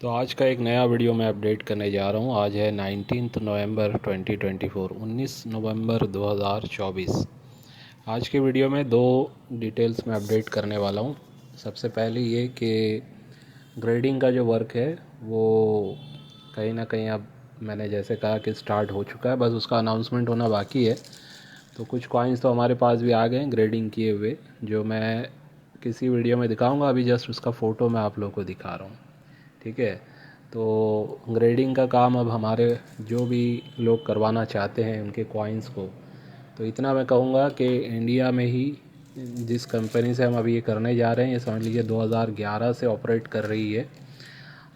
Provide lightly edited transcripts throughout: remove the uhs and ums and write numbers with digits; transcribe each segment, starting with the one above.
तो आज का एक नया वीडियो मैं अपडेट करने जा रहा हूँ। आज है 19 नवंबर 2024, 19 नवंबर 2024। आज के वीडियो में दो डिटेल्स मैं अपडेट करने वाला हूँ। सबसे पहले ये कि ग्रेडिंग का जो वर्क है वो कहीं ना कहीं अब मैंने जैसे कहा कि स्टार्ट हो चुका है, बस उसका अनाउंसमेंट होना बाकी है। तो कुछ कॉइन्स तो हमारे पास भी आ गए हैं ग्रेडिंग किए हुए, जो मैं किसी वीडियो में दिखाऊंगा। अभी जस्ट उसका फ़ोटो मैं आप लोगों को दिखा रहा हूँ, ठीक है। तो ग्रेडिंग का काम अब हमारे जो भी लोग करवाना चाहते हैं उनके कॉइन्स को, तो इतना मैं कहूँगा कि इंडिया में ही जिस कंपनी से हम अभी ये करने जा रहे हैं, ये समझ लीजिए 2011 से ऑपरेट कर रही है।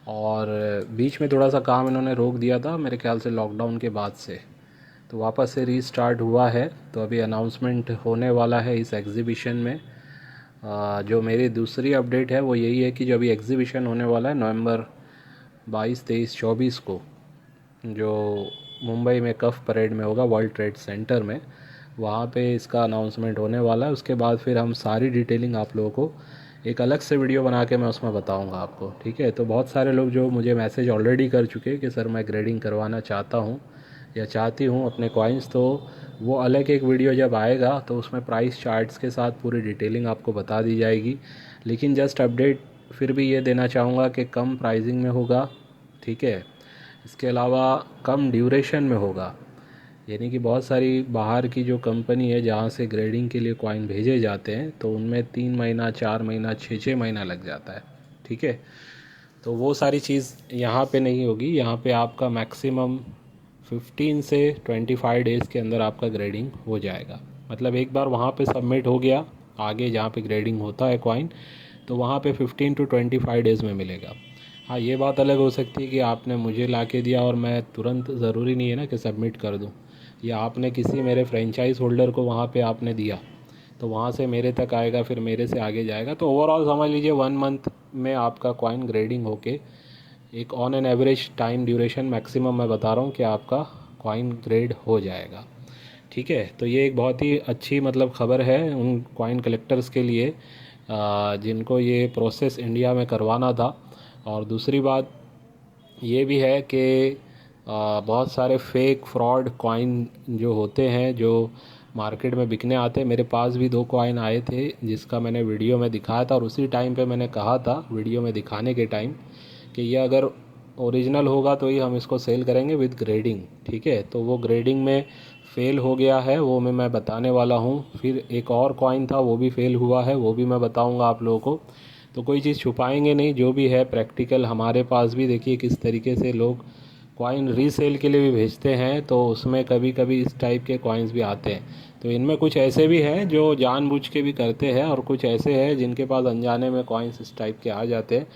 और बीच में थोड़ा सा काम इन्होंने रोक दिया था मेरे ख्याल से लॉकडाउन के बाद से, तो वापस से रीस्टार्ट हुआ है। तो अभी अनाउंसमेंट होने वाला है इस एग्ज़िबिशन में। जो मेरी दूसरी अपडेट है वो यही है कि जो अभी एग्ज़िबिशन होने वाला है नवंबर 22, 23, 24 को, जो मुंबई में कफ परेड में होगा, वर्ल्ड ट्रेड सेंटर में, वहाँ पे इसका अनाउंसमेंट होने वाला है। उसके बाद फिर हम सारी डिटेलिंग आप लोगों को एक अलग से वीडियो बना के मैं उसमें बताऊंगा आपको, ठीक है। तो बहुत सारे लोग जो मुझे मैसेज ऑलरेडी कर चुके हैं कि सर मैं ग्रेडिंग करवाना चाहता हूँ या चाहती हूँ अपने कॉइन्स, तो वो अलग एक वीडियो जब आएगा तो उसमें प्राइस चार्ट्स के साथ पूरी डिटेलिंग आपको बता दी जाएगी। लेकिन जस्ट अपडेट फिर भी ये देना चाहूँगा कि कम प्राइसिंग में होगा, ठीक है। इसके अलावा कम ड्यूरेशन में होगा, यानी कि बहुत सारी बाहर की जो कंपनी है जहाँ से ग्रेडिंग के लिए कॉइन भेजे जाते हैं, तो उनमें 3 महीना, 4 महीना, 6 6 महीना लग जाता है, ठीक है। तो वो सारी चीज़ यहाँ पे नहीं होगी। यहाँ पे आपका मैक्सिमम 15 से 25 डेज़ के अंदर आपका ग्रेडिंग हो जाएगा। मतलब एक बार वहाँ पे सबमिट हो गया, आगे जहाँ पे ग्रेडिंग होता है कॉइन, तो वहाँ पे 15 to 25 डेज़ में मिलेगा। हाँ, ये बात अलग हो सकती है कि आपने मुझे ला के दिया और मैं तुरंत, ज़रूरी नहीं है ना कि सबमिट कर दूँ, या आपने किसी मेरे फ्रेंचाइज होल्डर को वहाँ पे आपने दिया तो वहाँ से मेरे तक आएगा, फिर मेरे से आगे जाएगा। तो ओवरऑल समझ लीजिए 1 मंथ में आपका कॉइन ग्रेडिंग होके एक on an average time duration maximum मैं बता रहा हूँ कि आपका कॉइन ग्रेड हो जाएगा, ठीक है। तो ये एक बहुत ही अच्छी मतलब खबर है उन कॉइन कलेक्टर्स के लिए जिनको ये प्रोसेस इंडिया में करवाना था। और दूसरी बात ये भी है कि बहुत सारे फेक फ्रॉड कॉइन जो होते हैं, जो मार्केट में बिकने आते हैं। मेरे पास भी 2 कॉइन आए थे जिसका मैंने वीडियो में दिखाया था, और उसी टाइम पे मैंने कहा था वीडियो में दिखाने के टाइम कि ये अगर ओरिजिनल होगा तो ही हम इसको सेल करेंगे विद ग्रेडिंग, ठीक है। तो वो ग्रेडिंग में फ़ेल हो गया है, वो मैं बताने वाला हूँ। फिर एक और कॉइन था वो भी फ़ेल हुआ है, वो भी मैं बताऊँगा आप लोगों को। तो कोई चीज़ छुपाएंगे नहीं, जो भी है प्रैक्टिकल। हमारे पास भी देखिए किस तरीके से लोग कॉइन रीसेल के लिए भी भेजते हैं, तो उसमें कभी कभी इस टाइप के कॉइन्स भी आते हैं। तो इनमें कुछ ऐसे भी हैं जो जानबूझ के भी करते हैं, और कुछ ऐसे हैं जिनके पास अनजाने में कॉइन्स इस टाइप के आ जाते हैं,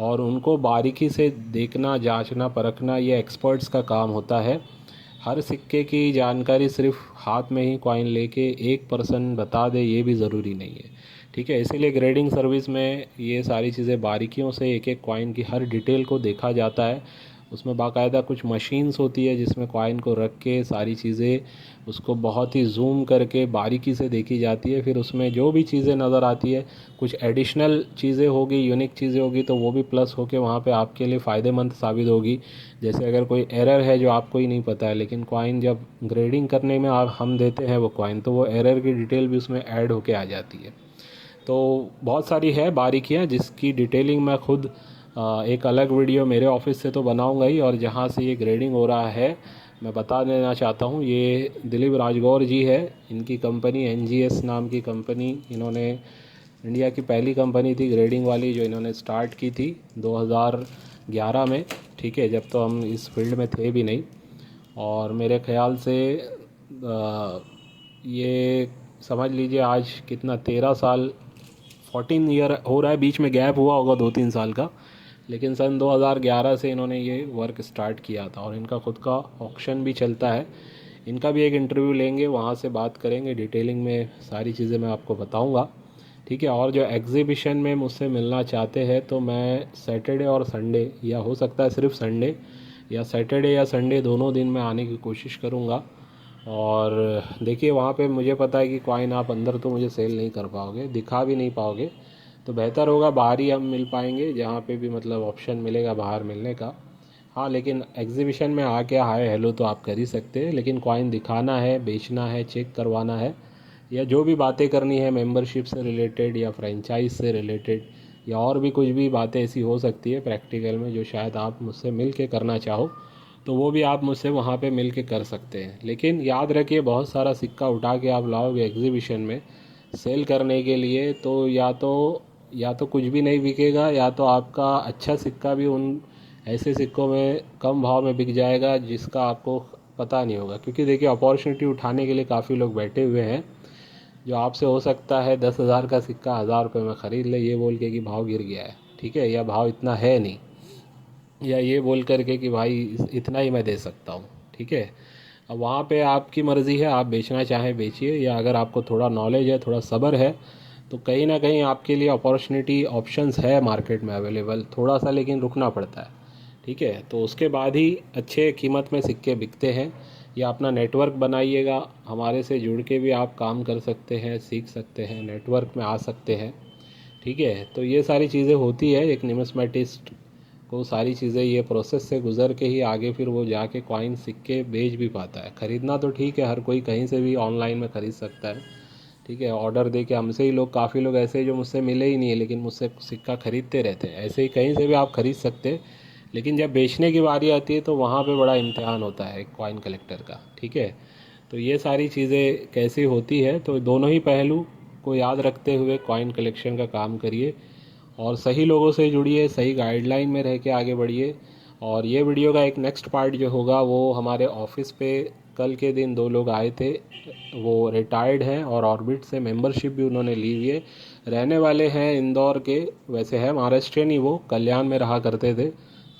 और उनको बारीकी से देखना, जांचना, परखना ये एक्सपर्ट्स का काम होता है। हर सिक्के की जानकारी सिर्फ हाथ में ही कॉइन लेके एक पर्सन बता दे ये भी ज़रूरी नहीं है, ठीक है। इसीलिए ग्रेडिंग सर्विस में ये सारी चीज़ें बारीकियों से एक एक कॉइन की हर डिटेल को देखा जाता है। उसमें बाकायदा कुछ मशीन्स होती है जिसमें कॉइन को रख के सारी चीज़ें उसको बहुत ही जूम करके बारीकी से देखी जाती है। फिर उसमें जो भी चीज़ें नज़र आती है, कुछ एडिशनल चीज़ें होगी, यूनिक चीज़ें होगी, तो वो भी प्लस होके वहाँ पे आपके लिए फ़ायदेमंद साबित होगी। जैसे अगर कोई एरर है जो आपको ही नहीं पता है, लेकिन कॉइन जब ग्रेडिंग करने में आप हम देते हैं वो कॉइन, तो वो एरर की डिटेल भी उसमें ऐड होके आ जाती है। तो बहुत सारी है बारीकियाँ जिसकी डिटेलिंग मैं खुद एक अलग वीडियो मेरे ऑफिस से तो बनाऊंगा ही, और जहाँ से ये ग्रेडिंग हो रहा है मैं बता देना चाहता हूँ। ये दिलीप राजगौर जी है, इनकी कंपनी NGS नाम की कंपनी, इन्होंने इंडिया की पहली कंपनी थी ग्रेडिंग वाली जो इन्होंने स्टार्ट की थी 2011 में, ठीक है, जब तो हम इस फील्ड में थे भी नहीं। और मेरे ख्याल से ये समझ लीजिए आज कितना, 13 साल, 14 ईयर हो रहा है। बीच में गैप हुआ होगा 2 3 साल का, लेकिन सन 2011 से इन्होंने ये वर्क स्टार्ट किया था, और इनका खुद का ऑक्शन भी चलता है। इनका भी एक इंटरव्यू लेंगे, वहाँ से बात करेंगे डिटेलिंग में, सारी चीज़ें मैं आपको बताऊँगा, ठीक है। और जो एग्ज़िबिशन में मुझसे मिलना चाहते हैं तो मैं सैटरडे और संडे, या हो सकता है सिर्फ संडे, या सैटरडे या संडे दोनों दिन में आने की कोशिश करूँगा। और देखिए वहाँ पे मुझे पता है कि कॉइन आप अंदर तो मुझे सेल नहीं कर पाओगे, दिखा भी नहीं पाओगे, तो बेहतर होगा बाहर ही हम मिल पाएंगे, जहाँ पे भी मतलब ऑप्शन मिलेगा बाहर मिलने का। हाँ, लेकिन एग्जीबिशन में आके हाय हेलो तो आप कर ही सकते हैं, लेकिन कॉइन दिखाना है, बेचना है, चेक करवाना है, या जो भी बातें करनी है मेंबरशिप से रिलेटेड या फ्रेंचाइज से रिलेटेड, या और भी कुछ भी बातें ऐसी हो सकती है प्रैक्टिकल में जो शायद आप मुझसे मिल के करना चाहो, तो वो भी आप मुझसे वहाँ पे मिल के कर सकते हैं। लेकिन याद रखिए, बहुत सारा सिक्का उठा के आप लाओगे एग्जीबिशन में सेल करने के लिए, तो या तो कुछ भी नहीं बिकेगा, या तो आपका अच्छा सिक्का भी उन ऐसे सिक्कों में कम भाव में बिक जाएगा जिसका आपको पता नहीं होगा। क्योंकि देखिए, अपॉर्चुनिटी उठाने के लिए काफ़ी लोग बैठे हुए हैं, जो आपसे हो सकता है 10,000 का सिक्का 1,000 रुपये में ख़रीद ले, ये बोल के कि भाव गिर गया है, ठीक है, या भाव इतना है नहीं, या ये बोल करके कि भाई इतना ही मैं दे सकता हूँ, ठीक है। अब वहाँ पे आपकी मर्ज़ी है, आप बेचना चाहें बेचिए, या अगर आपको थोड़ा नॉलेज है, थोड़ा सब्र है, तो कहीं ना कहीं आपके लिए अपॉर्चुनिटी ऑप्शंस है मार्केट में अवेलेबल, थोड़ा सा लेकिन रुकना पड़ता है, ठीक है। तो उसके बाद ही अच्छे कीमत में सिक्के बिकते हैं। या अपना नेटवर्क बनाइएगा, हमारे से जुड़ के भी आप काम कर सकते हैं, सीख सकते हैं, नेटवर्क में आ सकते हैं, ठीक है। तो ये सारी चीज़ें होती है, एक न्यूमिस्मेटिस्ट को सारी चीज़ें ये प्रोसेस से गुज़र के ही आगे फिर वो जाके कॉइन सिक्के बेच भी पाता है। ख़रीदना तो ठीक है, हर कोई कहीं से भी ऑनलाइन में ख़रीद सकता है, ठीक है। ऑर्डर दे के हमसे ही लोग, काफ़ी लोग ऐसे ही जो मुझसे मिले ही नहीं है लेकिन मुझसे सिक्का ख़रीदते रहते हैं, ऐसे ही कहीं से भी आप ख़रीद सकते हैं। लेकिन जब बेचने की बारी आती है तो वहाँ पे बड़ा इम्तिहान होता है एक कॉइन कलेक्टर का, ठीक है। तो ये सारी चीज़ें कैसी होती है, तो दोनों ही पहलू को याद रखते हुए कॉइन कलेक्शन का काम करिए, और सही लोगों से जुड़िए, सही गाइडलाइन में रह के आगे बढ़िए। और ये वीडियो का एक नेक्स्ट पार्ट जो होगा वो हमारे ऑफिस पे कल के दिन 2 लोग आए थे, वो रिटायर्ड हैं और ऑर्बिट से मेंबरशिप भी उन्होंने ली हुई है, रहने वाले हैं इंदौर के, वैसे है महाराष्ट्रियन ही, वो कल्याण में रहा करते थे,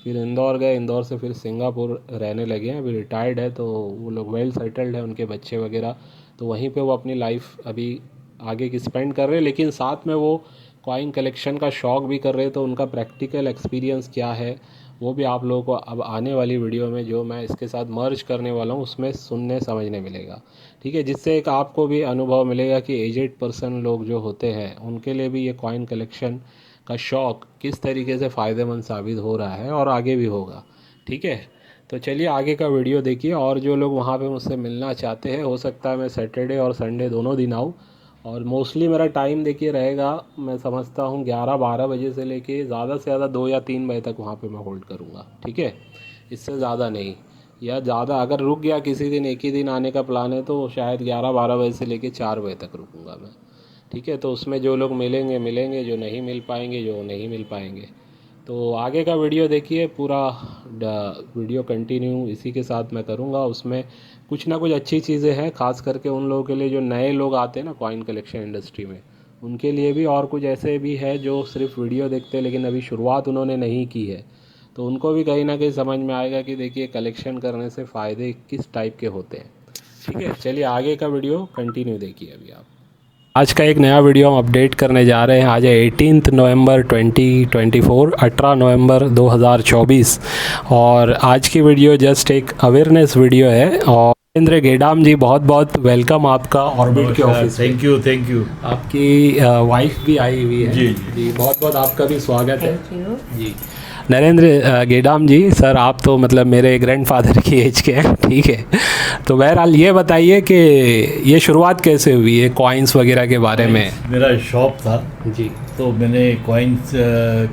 फिर इंदौर गए, इंदौर से फिर सिंगापुर रहने लगे हैं, अभी रिटायर्ड है, तो वो लोग वेल सेटल्ड है, उनके बच्चे वगैरह, तो वहीं पे वो अपनी लाइफ अभी आगे की स्पेंड कर रहे हैं। लेकिन साथ में वो कॉइन कलेक्शन का शौक़ भी कर रहे, तो उनका प्रैक्टिकल एक्सपीरियंस क्या है वो भी आप लोगों को अब आने वाली वीडियो में जो मैं इसके साथ मर्ज करने वाला हूँ उसमें सुनने समझने मिलेगा, ठीक है। जिससे एक आपको भी अनुभव मिलेगा कि एजेड पर्सन लोग जो होते हैं उनके लिए भी ये कॉइन कलेक्शन का शौक़ किस तरीके से फ़ायदेमंद साबित हो रहा है और आगे भी होगा, ठीक है। तो चलिए आगे का वीडियो देखिए। और जो लोग वहाँ पे मुझसे मिलना चाहते हैं, हो सकता है मैं सैटरडे और संडे दोनों दिन आऊँ, और मोस्टली मेरा टाइम देखिए रहेगा, मैं समझता हूँ 11-12 बजे से लेके ज़्यादा से ज़्यादा 2 या 3 बजे तक वहाँ पे मैं होल्ड करूँगा, ठीक है, इससे ज़्यादा नहीं। या ज़्यादा अगर रुक गया किसी दिन, एक ही दिन आने का प्लान है, तो शायद 11-12 बजे से लेके 4 बजे तक रुकूँगा मैं, ठीक है। तो उसमें जो लोग मिलेंगे मिलेंगे, जो नहीं मिल पाएंगे जो नहीं मिल पाएंगे। तो आगे का वीडियो देखिए, पूरा वीडियो कंटिन्यू इसी के साथ मैं करूँगा, उसमें कुछ ना कुछ अच्छी चीज़ें हैं, ख़ास करके उन लोगों के लिए जो नए लोग आते हैं ना कॉइन कलेक्शन इंडस्ट्री में, उनके लिए भी, और कुछ ऐसे भी है जो सिर्फ वीडियो देखते हैं लेकिन अभी शुरुआत उन्होंने नहीं की है, तो उनको भी कहीं ना कहीं समझ में आएगा कि देखिए कलेक्शन करने से फ़ायदे किस टाइप के होते हैं, ठीक है। चलिए आगे का वीडियो कंटिन्यू देखिए अभी आप। आज का एक नया वीडियो हम अपडेट करने जा रहे हैं। आज है 18 नवंबर 2024, 18 नवंबर 2024, और आज की वीडियो जस्ट एक अवेयरनेस वीडियो है। और नरेंद्र गेडाम जी, बहुत बहुत वेलकम आपका ऑर्बिट के ऑफिस। Thank you. आपकी वाइफ भी आई हुई है जी जी, बहुत बहुत आपका भी स्वागत है जी। नरेंद्र गेडाम जी, सर आप तो मतलब मेरे ग्रैंडफादर की एज के हैं, ठीक है। तो बहरहाल ये बताइए कि ये शुरुआत कैसे हुई है कॉइन्स वगैरह के बारे में। मेरा शॉप था जी, तो मैंने कॉइन्स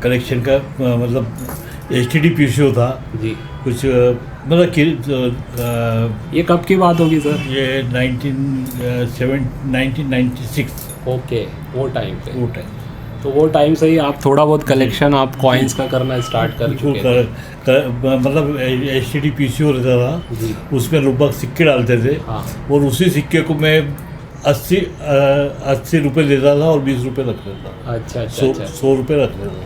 कलेक्शन का मतलब एचटीडी पीसीओ था जी, कुछ मतलब ये कब की बात होगी सर? ये 1996 ओके, वो टाइम पे, वो टाइम। तो वो टाइम से ही आप थोड़ा बहुत कलेक्शन आप कॉइन्स का करना स्टार्ट कर चुके थे। मतलब एचटीडी पीसीओ रहता था जी, उसमें लोग सिक्के डालते थे, हाँ, और उसी सिक्के को मैं 80 रुपये देता था और 20 रुपये रख लेता था। अच्छा अच्छा अच्छा 100 रुपये रख लेता था।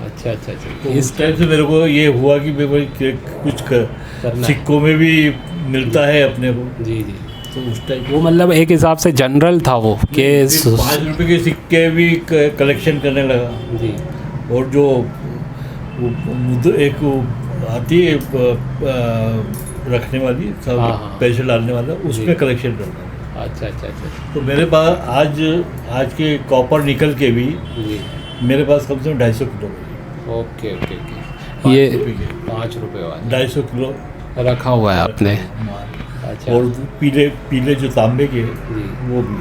अच्छा अच्छा अच्छा, तो इस टाइम से मेरे को ये हुआ कि भाई कुछ करना है। सिक्कों में भी मिलता है अपने को, जी जी, तो उस टाइम वो मतलब एक हिसाब से जनरल था वो कि 5 रुपये के सिक्के भी कलेक्शन करने लगा। जी, और जो एक वो आती है रखने वाली सब हाँ, हाँ। पैसे डालने वाला, उसमें जी। कलेक्शन करता है। अच्छा अच्छा अच्छा, तो मेरे पास आज के कॉपर निकल के भी जी, मेरे पास कम से कम 250 किलो है। Okay okay okay. 5 ये रुपये के 5 रुपये वाला 250 किलो रखा हुआ है आपने। माल। अच्छा। और पीले पीले जो तांबे के जी। वो भी है।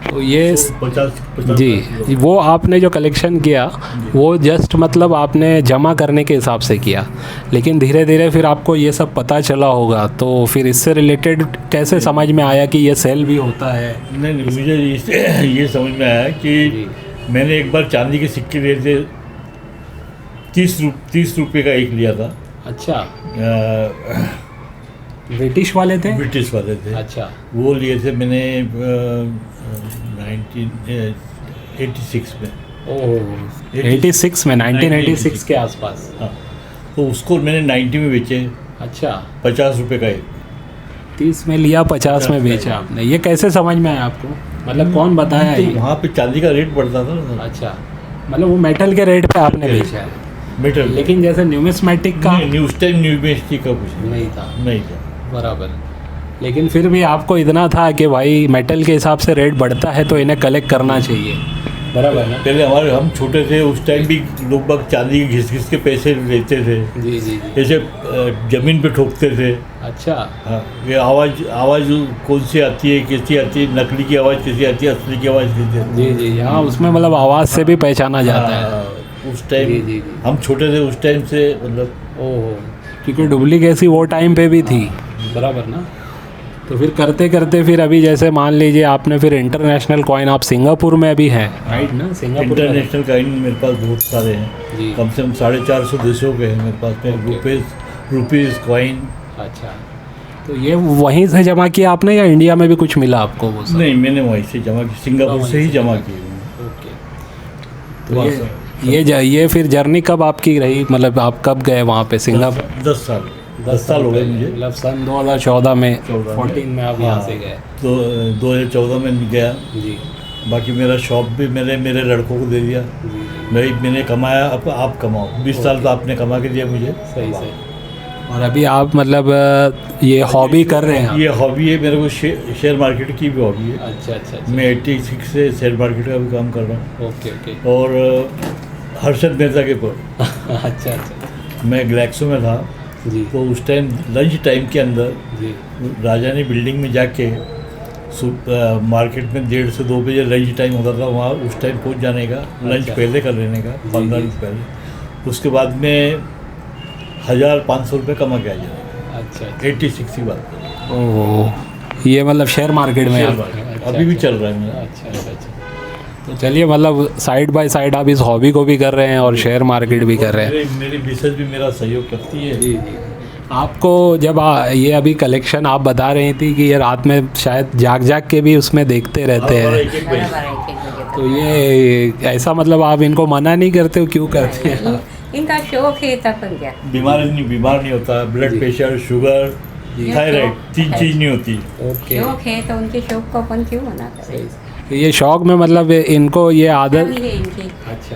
तो ये 50 जी, वो आपने जो कलेक्शन किया वो जस्ट मतलब आपने जमा करने के हिसाब से किया, लेकिन धीरे धीरे फिर आपको ये सब पता चला होगा, तो फिर इससे रिलेटेड कैसे समझ में आया कि ये सेल भी होता है? नहीं नहीं, मुझे ये समझ में आया कि जी। मैंने एक बार चांदी के सिक्के लिए थे, 30 रुपये का एक लिया था। अच्छा, ब्रिटिश वाले थे? ब्रिटिश वाले थे। अच्छा। वो लिए थे मैंने 1986 में। ओह, 86 में, 1986 के आसपास। हाँ, तो उसको मैंने 90 में बेचे, अच्छा, 50 रुपये का एक। 30 में लिया, 50 में बेचा आपने। ये कैसे समझ में आया आपको, मतलब कौन बताया तो ये? वहाँ पे चांदी का रेट बढ़ता था ना। अच्छा, मतलब वो मेटल के रेट पे आपने बेचा है, मेटल। लेकिन जैसे न्यूमिस्मेटिक का न्यूज टाइम न्यूज बेचती का कुछ नहीं था। नहीं था। बराबर, लेकिन फिर भी आपको इतना था कि भाई मेटल के हिसाब से रेट बढ़ता है तो इन्हें कलेक्ट करना चाहिए। बराबर ना? पहले हम छोटे थे उस टाइम भी लोग बाग चांदी के घिस घिस के पैसे लेते थे, जी जी जी। जैसे जमीन पे ठोकते थे। अच्छा। हाँ, ये आवाज़ कौन सी आती है, कैसी आती है, नकली की आवाज़ कैसी आती है, असली की आवाज़ कैसी आती है। जी जी, हाँ, उसमें मतलब आवाज़ से भी पहचाना जाता है। हाँ, उस टाइम जी, जी, जी। हम छोटे थे उस टाइम से, मतलब ओहो, क्योंकि डुप्लीकेसी वो टाइम पे भी थी। बराबर ना? तो फिर करते करते फिर अभी जैसे मान लीजिए आपने फिर इंटरनेशनल कॉइन, आप सिंगापुर में भी हैं, राइट ना? सिंगापुर में इंटरनेशनल कॉइन मेरे पास बहुत सारे हैं। जी। कम से कम 450 देशों के हैं मेरे पास में। Rupees coin. अच्छा, तो ये वहीं से जमा किया आपने या इंडिया में भी कुछ मिला आपको वो सब? नहीं, मैंने वहीं से जमा की, सिंगापुर से ही जमा किए। ओके। तो ये फिर जर्नी कब आपकी रही, मतलब आप कब गए वहाँ पे सिंगापुर? 10 साल हो गए मुझे। मतलब सन 2014 में, 14 में आप यहाँ हाँ, से गए? तो 2014 में गया। जी बाकी मेरा शॉप भी मेरे लड़कों को दे दिया। जी। मैंने कमाया, अब आप कमाओ। 20 साल तो आपने कमा के दिया मुझे। सही सही। और अभी आप मतलब ये हॉबी कर रहे हैं? ये हॉबी है मेरे को, शेयर मार्केट की भी हॉबी है। अच्छा अच्छा अच्छा। मैं 86 से शेयर मार्केट का भी काम कर रहा हूँ। Okay okay. और हर्षद मेहता के पर अच्छा अच्छा मैं ग्लैक्सो में था। जी तो उस टाइम लंच टाइम के अंदर जी। राजानी बिल्डिंग में जाके मार्केट में 1:30 से 2 बजे लंच टाइम होता था, वहाँ उस टाइम पहुँच जाने का, लंच अच्छा। पहले कर लेने का, 15 मिनट पहले। उसके बाद में 1500 रुपये कमा के आ जाएगा। अच्छा 86 की बात है। ओह, ये मतलब शेयर मार्केट में शेयर आप? मार्केट अच्छा, अभी भी अच्छा। चल रहा है मेरा। अच्छा अच्छा अच्छा। तो चलिए, मतलब साइड बाय साइड आप इस हॉबी को भी कर रहे हैं और शेयर मार्केट भी कर रहे हैं। मेरी मिसेज भी मेरा सहयोग करती है। जी जी। आपको जब ये अभी कलेक्शन आप बता रही थी कि ये रात में शायद जाग जाग के भी उसमें देखते रहते हैं, एक एक बजे। तो ये ऐसा मतलब आप इनको मना नहीं करते हो, क्यों करते हैं आप? इनका शौक है तब क्या। बीमार नहीं होता, ब्लड प्रेशर, शुगर, थायराइड, 3 चीज़ नहीं होती। ओके। शौक है तो उनके शौक को अपन क्यों मना करें। तो ये शौक में मतलब इनको ये आदत। भी है इनकी। अच्छा।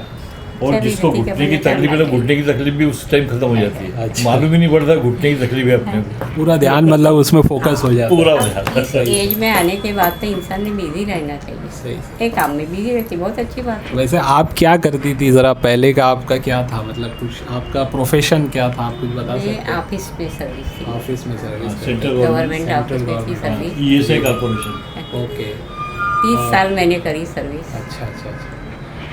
और चलिए, जिसको ठीक है, घुटने की बढ़िया तकलीफ है, करना घुटने की तकलीफ भी उस टाइम खत्म हो जाती है। अच्छा। मालूम ही नहीं पड़ता घुटने की तकलीफ है अपने को। पूरा ध्यान मतलब उसमें फोकस हो जाता है। पूरा हो जाता है। एज में आने के बाद तो इंसान ने बिजी रहना चाहिए। सही। एक काम में बिजी रहती, बहुत अच्छी बात है। वैसे आप क्या करती थी, ज़रा पहले का आपका क्या था, मतलब कुछ आपका प्रोफेशन क्या था, आप कुछ बता मैं सकते हैं? ऑफिस में सर्विस थी, ऑफिस में सर्विस। सेंट्रल गवर्नमेंट ऑफिस में थी सर्विस। ESI corporation. ओके। 30 साल मैंने करी सर्विस। अच्छा अच्छा अच्छा।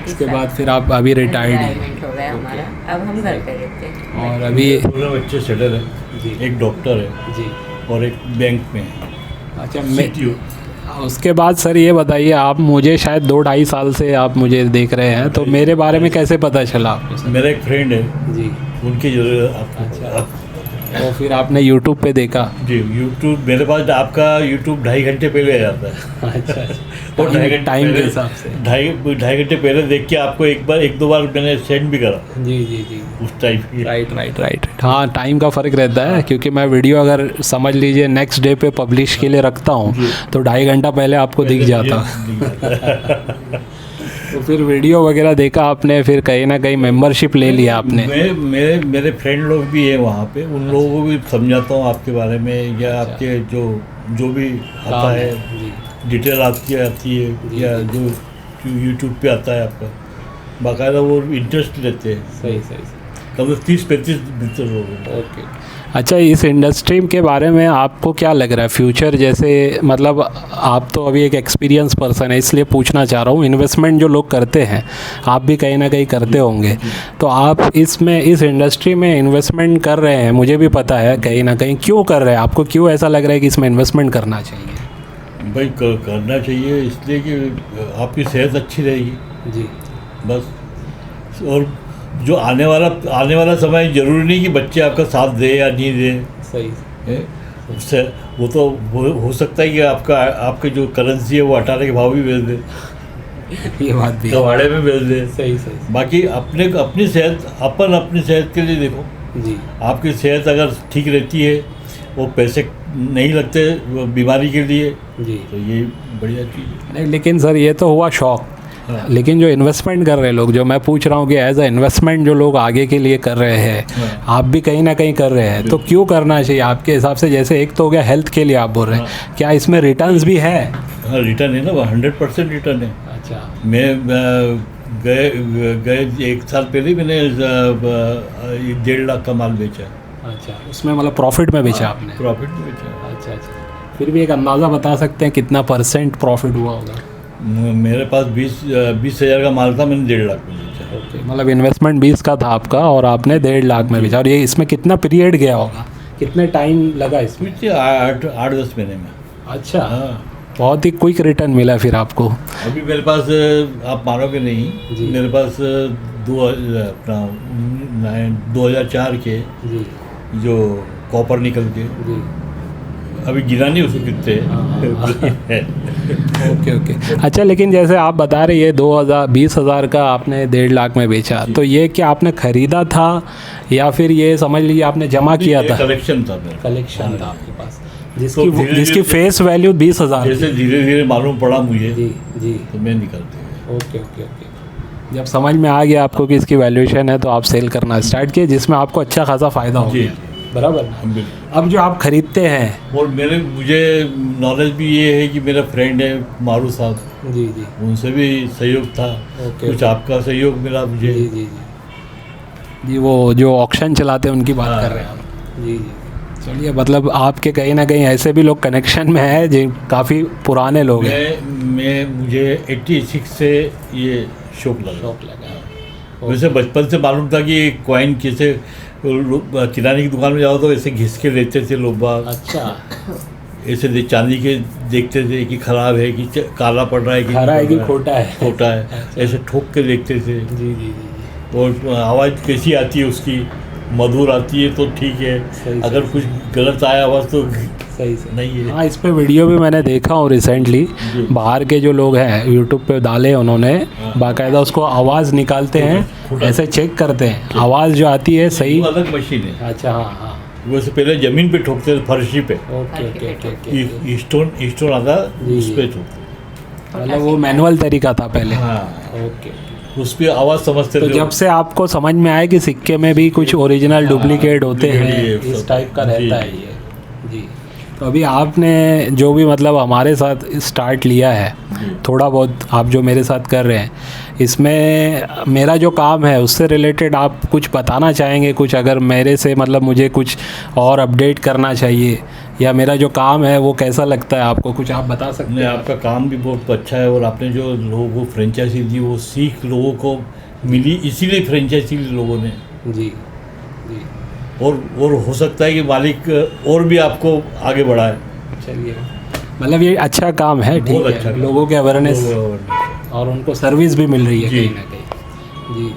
इसके बाद फिर आप अभी रिटायर्ड हैं? रिटायरमेंट हो गया हमारा, अब हम घर पे रहते हैं। और अभी दोनों बच्चे सेटल है। जी एक डॉक्टर है जी। और एक बैंक में है, अच्छा, मैं CTO। उसके बाद सर ये बताइए, आप मुझे शायद 2-2.5 साल से आप मुझे देख रहे हैं, तो मेरे बारे में कैसे पता चला आपको सर? मेरा एक फ्रेंड है, जी। उनकी जरूरत आपको। अच्छा। तो फिर आपने यूट्यूब पे देखा? जी, यूट्यूब मेरे पास, आपका यूट्यूब 2.5 घंटे पहले आ जाता है। अच्छा और 2.5 घंटे टाइम के पहले- हिसाब से? 2.5 घंटे पहले देख के आपको एक दो बार मैंने सेंड भी करा जी जी जी। उस टाइम की। Right right right. हाँ, टाइम का फ़र्क रहता है, क्योंकि मैं वीडियो अगर समझ लीजिए नेक्स्ट डे पे पब्लिश के लिए रखता हूँ तो 2.5 घंटा पहले आपको दिख जाता। तो फिर वीडियो वगैरह देखा आपने, फिर कहीं ना कहीं मेंबरशिप ले लिया आपने? मेरे फ्रेंड लोग भी हैं वहाँ पे, उन लोगों को भी समझाता हूँ आपके बारे में, या आपके जो भी आता है जी डिटेल आपकी आती है, या जो यूट्यूब पे आता है आपका, बाकायदा वो इंटरेस्ट लेते हैं। सही सही। कम से 30-35 मित्र लोग हैं। ओके। अच्छा, इस इंडस्ट्री के बारे में आपको क्या लग रहा है फ्यूचर? जैसे मतलब आप तो अभी एक एक्सपीरियंस पर्सन है, इसलिए पूछना चाह रहा हूँ, इन्वेस्टमेंट जो लोग करते हैं, आप भी कहीं ना कहीं करते होंगे, तो आप इसमें इस इंडस्ट्री में इन्वेस्टमेंट कर रहे हैं, मुझे भी पता है कहीं ना कहीं, क्यों कर रहे हैं? आपको क्यों ऐसा लग रहा है कि इसमें इन्वेस्टमेंट करना चाहिए? भाई करना चाहिए इसलिए कि आपकी सेहत अच्छी रहेगी जी। बस। और जो आने वाला समय जरूरी नहीं कि बच्चे आपका साथ दे या नहीं दे। सही है? उससे वो तो हो सकता है कि आपके जो करेंसी है वो 18 के भाव भी बेच दे, ये बात भी है। कबाड़े में बेच दे। सही सही। बाकी अपनी सेहत के लिए देखो। जी। आपकी सेहत अगर ठीक रहती है, वो पैसे नहीं लगते वो बीमारी के लिए, जी। तो ये बढ़िया चीज़ है। नहीं, लेकिन सर ये तो हुआ शौक, हाँ। लेकिन जो इन्वेस्टमेंट कर रहे लोग, जो मैं पूछ रहा हूँ कि एज अ इन्वेस्टमेंट जो लोग आगे के लिए कर रहे हैं, हाँ। आप भी कहीं ना कहीं कर रहे हैं, तो क्यों करना चाहिए आपके हिसाब से? जैसे एक तो हो गया हेल्थ के लिए आप बोल रहे हैं, क्या इसमें रिटर्न्स भी है? हाँ, रिटर्न है ना, 100% रिटर्न है। अच्छा। मैं गए 1 साल पहले मैंने 1.5 लाख का माल बेचा। अच्छा, उसमें मतलब प्रॉफिट में बेचा आपने? प्रॉफिट में बेचा। अच्छा अच्छा। फिर भी एक अंदाज़ा बता सकते हैं कितना % प्रॉफिट हुआ होगा? मेरे पास 20,000 का माल था, मैंने 1.5 लाख में बेचा। ओके, मतलब इन्वेस्टमेंट 20 का था आपका और आपने 1.5 लाख में बेचा। और ये इसमें कितना पीरियड गया होगा, कितने टाइम लगा इसमें? 8-10 महीने में। अच्छा, हाँ, बहुत ही क्विक रिटर्न मिला फिर आपको। अभी मेरे पास आप मानोगे नहीं, मेरे पास 2004 के जी जो कॉपर निकल के, जी। अभी गिना नहीं उसको कितने हैं। Okay okay. अच्छा, लेकिन जैसे आप बता रहे ये 20,000 का आपने 1.5 लाख में बेचा, तो ये क्या आपने खरीदा था या फिर ये समझ लीजिए आपने जमा किया था? कलेक्शन था मेरा। कलेक्शन था आपके पास, तो जिसकी फेस वैल्यू 20,000। जैसे धीरे धीरे मालूम पड़ा मुझे, जी जी। तो मैं निकलते हैं। Okay okay okay. जब समझ में आ गया आपको कि इसकी वैल्यूएशन है, तो आप सेल करना स्टार्ट किए, जिसमें आपको अच्छा खासा फ़ायदा हो गया। बराबर। अब जो आप खरीदते हैं, और मुझे नॉलेज भी ये है कि मेरा फ्रेंड है मारू साहब, जी जी, उनसे भी सहयोग था। कुछ आपका सहयोग मिला मुझे। जी जी जी, वो जो ऑक्शन चलाते हैं उनकी बात हाँ। कर रहे हैं आप? जी जी। चलिए, मतलब आपके कहीं ना कहीं ऐसे भी लोग कनेक्शन में हैं जो काफ़ी पुराने लोग हैं। मुझे 86 से ये शौक लगा। वैसे बचपन से मालूम था कि कॉइन कैसे, किराने की दुकान में जाओ तो ऐसे घिस के लेते थे लोग बाग। अच्छा। ऐसे चांदी के देखते थे कि खराब है कि काला पड़ रहा है कि खरा है कि खोटा है। खोटा है। अच्छा। ऐसे ठोक के देखते थे। जी जी जी। और आवाज़ कैसी आती है उसकी, मधुर आती है तो ठीक है, सही अगर कुछ गलत आया आवाज़ तो सही से नहीं है। हाँ, इस पे वीडियो भी मैंने देखा हूँ रिसेंटली, बाहर के जो लोग हैं यूट्यूब पे डाले उन्होंने, बाकायदा उसको आवाज़ निकालते हैं, ऐसे चेक करते हैं आवाज़ जो आती है सही। वो अलग मशीन है। अच्छा, हाँ हाँ। वैसे पहले ज़मीन पे ठोकते थे, फर्शी पे। Okay okay okay. स्टोन आता जी, उस जी। पे ठोकते। मतलब वो मैनुअल तरीका था पहले। हाँ, ओके। उस पे आवाज़ समझते तो थे। जब से आपको समझ में आया कि सिक्के में भी कुछ ओरिजिनल डुप्लीकेट होते हैं, डुप्लीकेट ये इस सब। टाइप का जी, रहता है जी। ये। जी। तो अभी आपने जो भी मतलब हमारे साथ स्टार्ट लिया है, थोड़ा बहुत आप जो मेरे साथ कर रहे हैं, इसमें मेरा जो काम है उससे रिलेटेड आप कुछ बताना चाहेंगे? कुछ अगर मेरे से मतलब मुझे कुछ और अपडेट करना चाहिए, या मेरा जो काम है वो कैसा लगता है आपको, कुछ आप बता सकते नहीं, हैं? आपका काम भी बहुत अच्छा है। और आपने जो लोगों को फ्रेंचाइजी दी, वो सीख लोगों को मिली, इसीलिए फ्रेंचाइजी ली लोगों ने। जी जी। और हो सकता है कि मालिक और भी आपको आगे बढ़ाए। चलिए, मतलब ये अच्छा काम है, ठीक बहुत है। अच्छा काम। लोगों के अवेयरनेस और उनको सर्विस भी मिल रही है जी। कहीं ना कहीं। जी जी।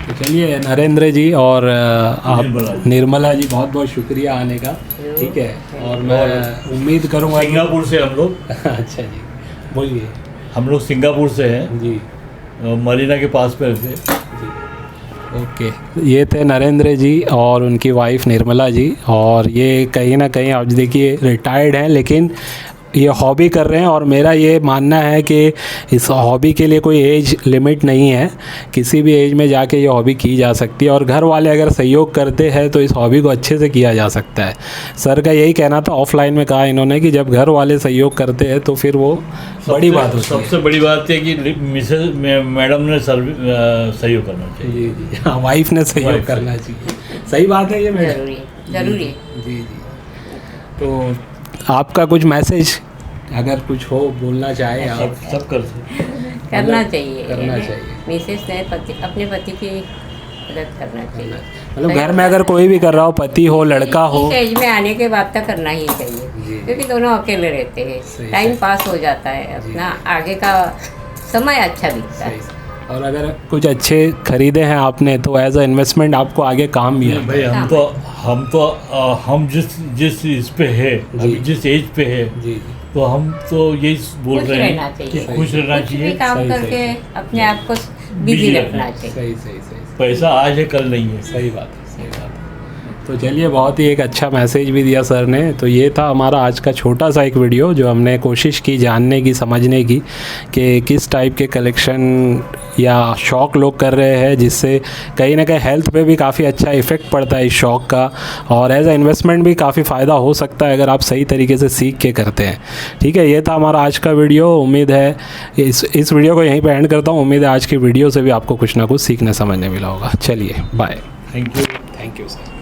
तो चलिए नरेंद्र जी और आप निर्मला जी, बहुत बहुत शुक्रिया आने का, ठीक है। और मैं उम्मीद करूँगा सिंगापुर से हम लोग अच्छा जी, बोलिए। हम लोग सिंगापुर से हैं, जी मरीना के पास में रहते। जी। ओके, ये थे नरेंद्र जी और उनकी वाइफ निर्मला जी, और ये कहीं ना कहीं आप देखिए रिटायर्ड हैं, लेकिन ये हॉबी कर रहे हैं और मेरा ये मानना है कि इस हॉबी के लिए कोई एज लिमिट नहीं है, किसी भी एज में जाके ये हॉबी की जा सकती है और घर वाले अगर सहयोग करते हैं तो इस हॉबी को अच्छे से किया जा सकता है। सर का यही कहना था, ऑफलाइन में कहा इन्होंने कि जब घर वाले सहयोग करते हैं तो फिर वो बड़ी बात होती है। सबसे बड़ी बात है कि मिसेज मैडम ने सहयोग करना चाहिए। जी जी, हाँ, वाइफ ने सहयोग करना चाहिए। सही बात है ये मैडम। जरूरी है, जरूरी है। जी जी। तो आपका कुछ मैसेज अगर कुछ हो बोलना चाहे आप? सब कर सकते हैं। करना चाहिए, करना चाहिए। मिसेस ने अपने पति की मदद करना चाहिए। मतलब घर में अगर कोई भी कर रहा हो, पति हो, लड़का हो, इस एज में आने के बाद तक करना ही चाहिए, क्योंकि दोनों अकेले रहते हैं, टाइम पास हो जाता है, अपना आगे का समय अच्छा दिखता है। और अगर कुछ अच्छे खरीदे हैं आपने तो एज अ इन्वेस्टमेंट आपको आगे काम भी है। भाई हम जिस इस पे है, अभी जिस एज पे है, जी तो हम तो यही बोल खुश रहे रहना हैं कि चाहिए, खुश रहना कुछ भी चाहिए। काम सही, करके सही। अपने आप को बिजी रखना चाहिए। सही सही सही पैसा आज है कल नहीं है। सही बात है, सही बात है। तो चलिए, बहुत ही एक अच्छा मैसेज भी दिया सर ने। तो ये था हमारा आज का छोटा सा एक वीडियो जो हमने कोशिश की जानने की, समझने की कि किस टाइप के कलेक्शन या शौक़ लोग कर रहे हैं, जिससे कहीं ना कहीं हेल्थ पे भी काफ़ी अच्छा इफ़ेक्ट पड़ता है इस शौक़ का, और एज अ इन्वेस्टमेंट भी काफ़ी फ़ायदा हो सकता है अगर आप सही तरीके से सीख के करते हैं। ठीक है, ये था हमारा आज का वीडियो। उम्मीद है इस वीडियो को यहीं पे एंड करता हूँ। उम्मीद है आज की वीडियो से भी आपको कुछ ना कुछ सीखने समझने मिला होगा। चलिए, बाय। Thank you sir.